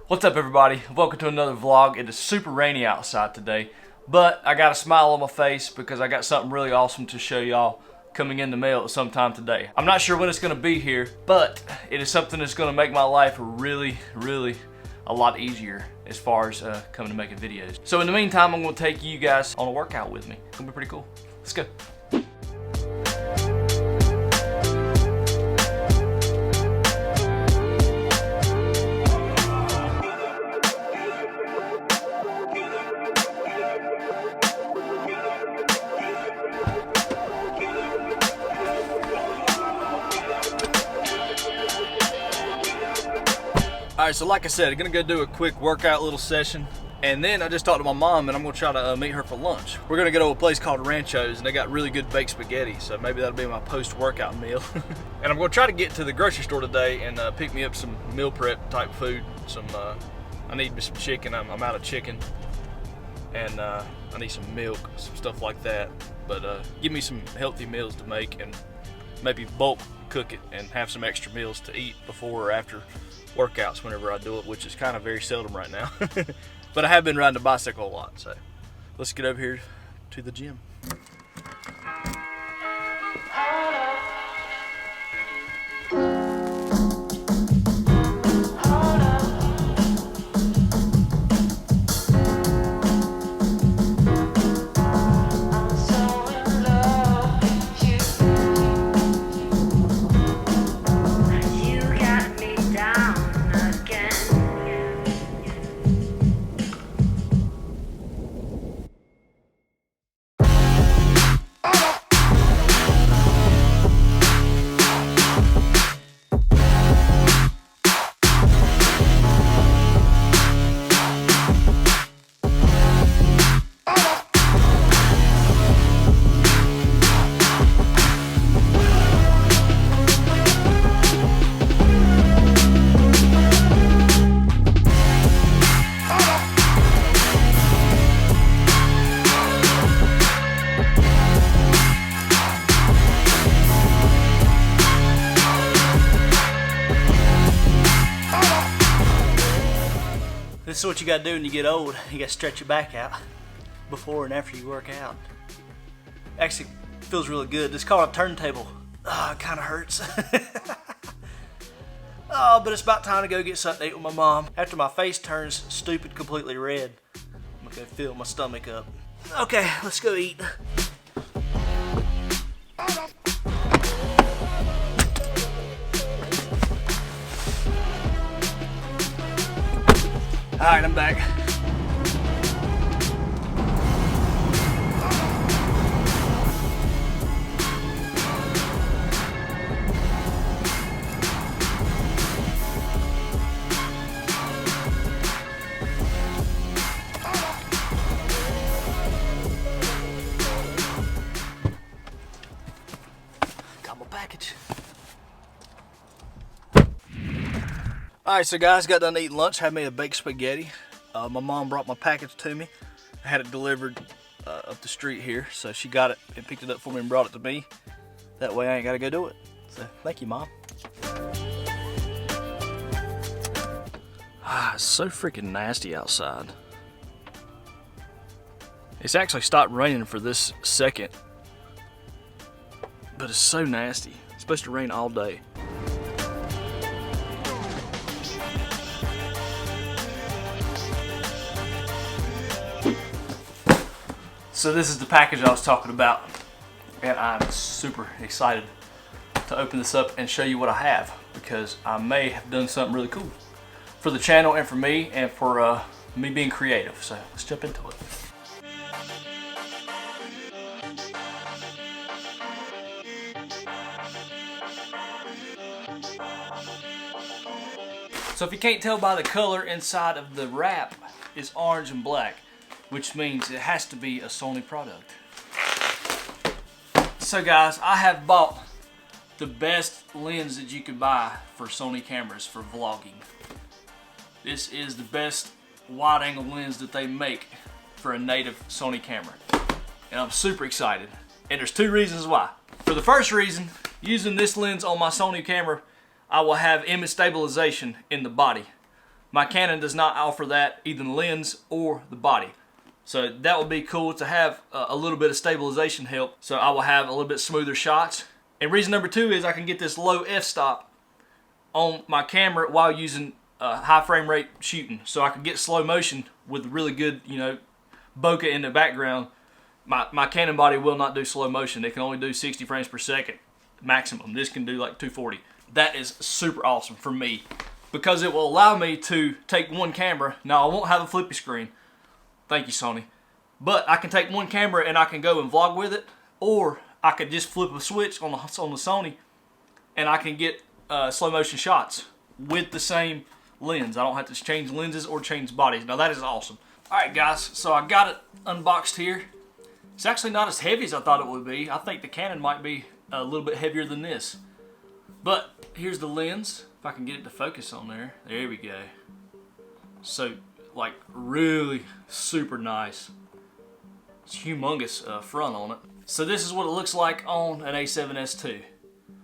What's up everybody? Welcome to another vlog. It is super rainy outside today, but I got a smile on my face because I got something really awesome to show y'all coming in the mail at some time today. I'm not sure when it's gonna be here, but it is something that's gonna make my life really a lot easier as far as coming to making videos. So in the meantime, I'm gonna take you guys on a workout with me. It's gonna be pretty cool. Let's go. Alright, so like I said, I'm gonna go do a quick workout little session, and then I just talked to my mom and I'm gonna try to meet her for lunch. We're gonna go to a place called Rancho's and they got really good baked spaghetti, so maybe that'll be my post-workout meal. And I'm gonna try to get to the grocery store today and pick me up some meal prep type food. I need me some chicken. I'm out of chicken, and I need some milk, some stuff like that. But give me some healthy meals to make and maybe bulk cook it and have some extra meals to eat before or after workouts whenever I do it, which is kind of very seldom right now. But I have been riding a bicycle a lot, so let's get over here to the gym. This is what you gotta do when you get old. You gotta stretch your back out before and after you work out. Actually, feels really good. It's called a turntable. Oh, it kinda hurts. Oh, but it's about time to go get something to eat with my mom. After my face turns stupid completely red, I'm gonna fill my stomach up. Okay, let's go eat. Alright, I'm back. Got my package. Alright, so guys, got done eating lunch, had me a baked spaghetti. My mom brought my package to me. I had it delivered up the street here, so she got it and picked it up for me and brought it to me. That way I ain't gotta go do it. So thank you, Mom. It's so freaking nasty outside. It's actually stopped raining for this second, but it's so nasty. It's supposed to rain all day. So this is the package I was talking about, and I'm super excited to open this up and show you what I have, because I may have done something really cool for the channel and for me and for me being creative. So let's jump into it. So if you can't tell by the color inside of the wrap, it's orange and black, which means it has to be a Sony product. So guys, I have bought the best lens that you could buy for Sony cameras for vlogging. This is the best wide angle lens that they make for a native Sony camera. And I'm super excited. And there's two reasons why. For the first reason, using this lens on my Sony camera, I will have image stabilization in the body. My Canon does not offer that, either the lens or the body. So that would be cool to have a little bit of stabilization help. So I will have a little bit smoother shots. And reason number 2 is I can get this low f-stop on my camera while using high frame rate shooting. So I can get slow motion with really good, you know, bokeh in the background. My Canon body will not do slow motion. It can only do 60 frames per second maximum. This can do like 240. That is super awesome for me because it will allow me to take one camera. Now I won't have a flippy screen. Thank you, Sony. But I can take one camera and I can go and vlog with it, or I could just flip a switch on the Sony and I can get slow motion shots with the same lens. I don't have to change lenses or change bodies. Now that is awesome. Alright guys, so I got it unboxed here. It's actually not as heavy as I thought it would be. I think the Canon might be a little bit heavier than this. But here's the lens. If I can get it to focus on there. There we go. So, like, really super nice. It's humongous front on it. So this is what it looks like on an A7S II.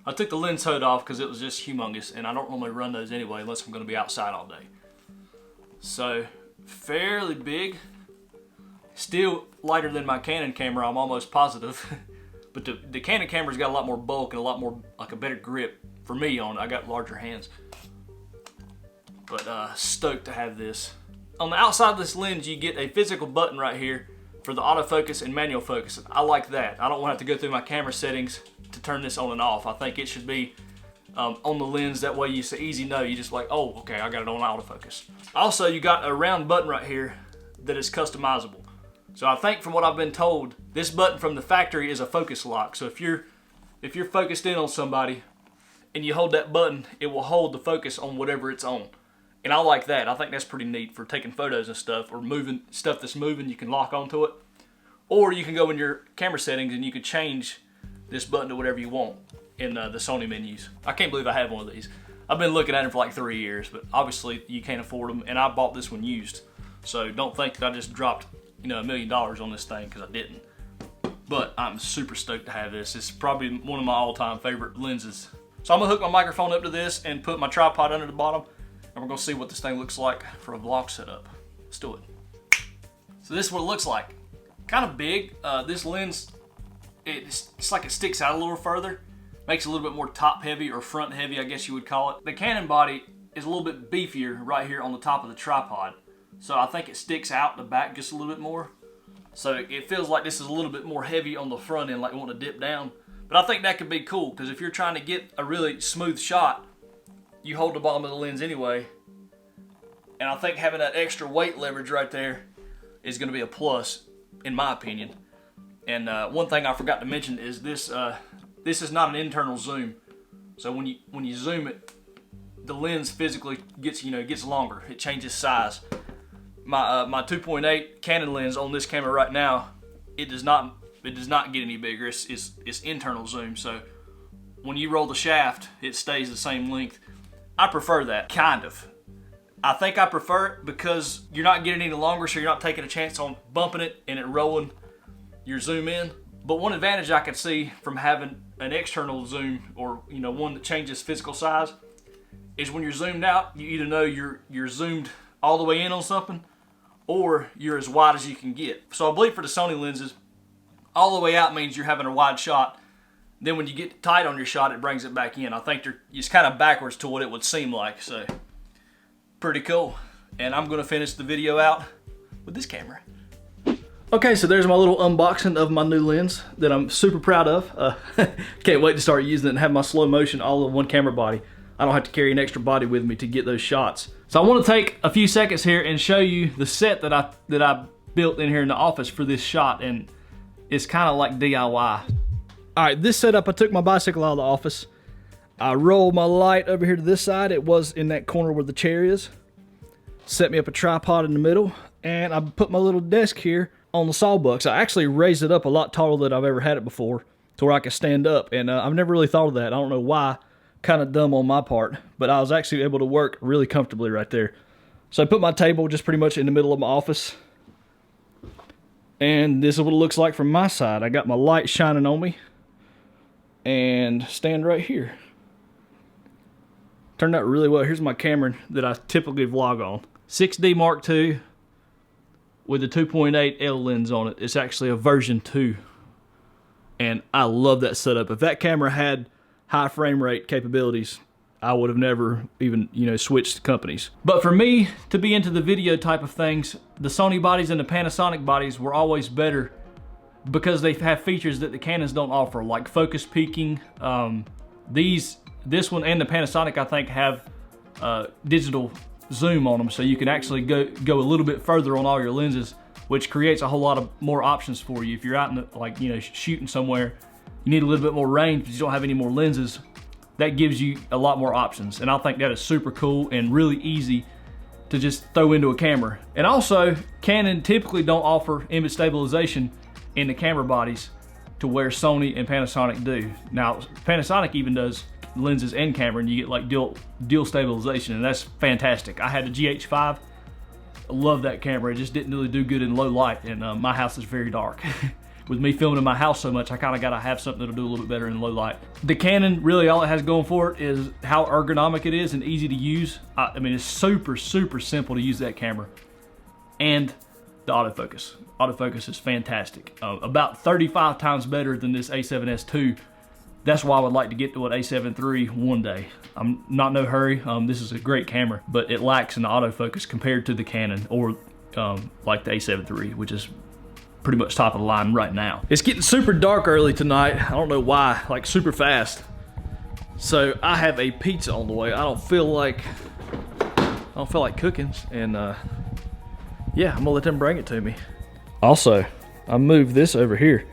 I took the lens hood off because it was just humongous, and I don't normally run those anyway unless I'm going to be outside all day. So, fairly big. Still lighter than my Canon camera, I'm almost positive. But the Canon camera's got a lot more bulk and a lot more, like a better grip for me on it. I got larger hands. But stoked to have this. On the outside of this lens, you get a physical button right here for the autofocus and manual focus. I like that. I don't want to have to go through my camera settings to turn this on and off. I think it should be on the lens. That way it's an easy no. You just like, oh, okay, I got it on autofocus. Also, you got a round button right here that is customizable. So I think from what I've been told, this button from the factory is a focus lock. So if you're focused in on somebody and you hold that button, it will hold the focus on whatever it's on. And I like that. I think that's pretty neat for taking photos and stuff, or moving stuff that's moving, you can lock onto it. Or you can go in your camera settings and you can change this button to whatever you want in the Sony menus. I can't believe I have one of these. I've been looking at them for like 3 years, but obviously you can't afford them, and I bought this one used. So don't think that I just dropped, you know, $1 million on this thing, because I didn't. But I'm super stoked to have this. It's probably one of my all-time favorite lenses. So I'm gonna hook my microphone up to this and put my tripod under the bottom, and we're gonna see what this thing looks like for a vlog setup. Let's do it. So this is what it looks like. Kind of big. This lens, it's like it sticks out a little further. Makes it a little bit more top heavy, or front heavy, I guess you would call it. The Canon body is a little bit beefier right here on the top of the tripod. So I think it sticks out the back just a little bit more. So it feels like this is a little bit more heavy on the front end, like wanting to dip down. But I think that could be cool, because if you're trying to get a really smooth shot, you hold the bottom of the lens anyway. And I think having that extra weight leverage right there is going to be a plus, in my opinion. And one thing I forgot to mention is this is not an internal zoom. So when you zoom it, the lens physically gets longer. It changes size. My 2.8 Canon lens on this camera right now, it does not get any bigger. It's internal zoom. So when you roll the shaft, it stays the same length. I prefer that, kind of. I think I prefer it because you're not getting any longer, so you're not taking a chance on bumping it and it rolling your zoom in. But one advantage I could see from having an external zoom, or one that changes physical size, is when you're zoomed out, you either know you're zoomed all the way in on something, or you're as wide as you can get. So I believe for the Sony lenses, all the way out means you're having a wide shot. Then when you get tight on your shot, it brings it back in. I think it's kind of backwards to what it would seem like. So pretty cool. And I'm going to finish the video out with this camera. Okay, so there's my little unboxing of my new lens that I'm super proud of. Can't wait to start using it and have my slow motion all in one camera body. I don't have to carry an extra body with me to get those shots. So I want to take a few seconds here and show you the set that I built in here in the office for this shot, and it's kind of like DIY. All right, this setup, I took my bicycle out of the office. I rolled my light over here to this side. It was in that corner where the chair is. Set me up a tripod in the middle, and I put my little desk here on the sawbucks. I actually raised it up a lot taller than I've ever had it before, to where I could stand up, and I've never really thought of that. I don't know why. Kind of dumb on my part, but I was actually able to work really comfortably right there. So I put my table just pretty much in the middle of my office, and this is what it looks like from my side. I got my light shining on me, and stand right here Turned out really well. Here's my camera that I typically vlog on. 6D Mark II with a 2.8 L lens on it. It's actually a version 2. And I love that setup. If that camera had high frame rate capabilities, I would have never even, switched companies. But for me to be into the video type of things, the Sony bodies and the Panasonic bodies were always better because they have features that the Canons don't offer, like focus peaking. This one and the Panasonic, I think, have digital zoom on them, so you can actually go a little bit further on all your lenses, which creates a whole lot of more options for you. If you're out in the, shooting somewhere, you need a little bit more range, but you don't have any more lenses. That gives you a lot more options, and I think that is super cool and really easy to just throw into a camera. And also, Canon typically don't offer image stabilization in the camera bodies to where Sony and Panasonic do. Now, Panasonic even does lenses and camera, and you get like dual stabilization, and that's fantastic. I had the GH5. I love that camera. It just didn't really do good in low light, and my house is very dark. With me filming in my house so much, I kind of got to have something that'll do a little bit better in low light. The Canon, really all it has going for it is how ergonomic it is and easy to use. I mean, it's super, super simple to use that camera. And the autofocus. Autofocus is fantastic. About 35 times better than this A7S II. That's why I would like to get to an A7 III one day. I'm not in no hurry. This is a great camera, but it lacks in the autofocus compared to the Canon or like the A7 III, which is pretty much top of the line right now. It's getting super dark early tonight. I don't know why, like super fast. So I have a pizza on the way. I don't feel like cooking, and yeah, I'm gonna let them bring it to me. Also, I moved this over here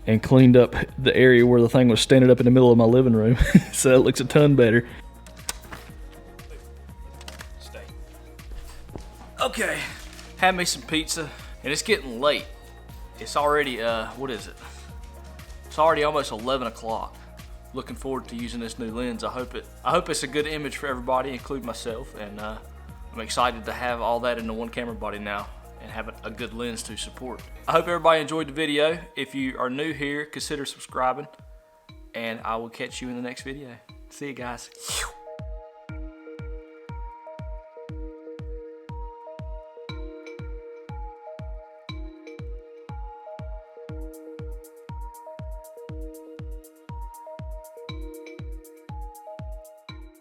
and cleaned up the area where the thing was standing up in the middle of my living room. So it looks a ton better. Okay, had me some pizza, and it's getting late. It's already, what is it? It's already almost 11 o'clock. Looking forward to using this new lens. I hope it's a good image for everybody, including myself, and I'm excited to have all that in the one camera body now and have a good lens to support. I hope everybody enjoyed the video. If you are new here, consider subscribing, and I will catch you in the next video. See you guys.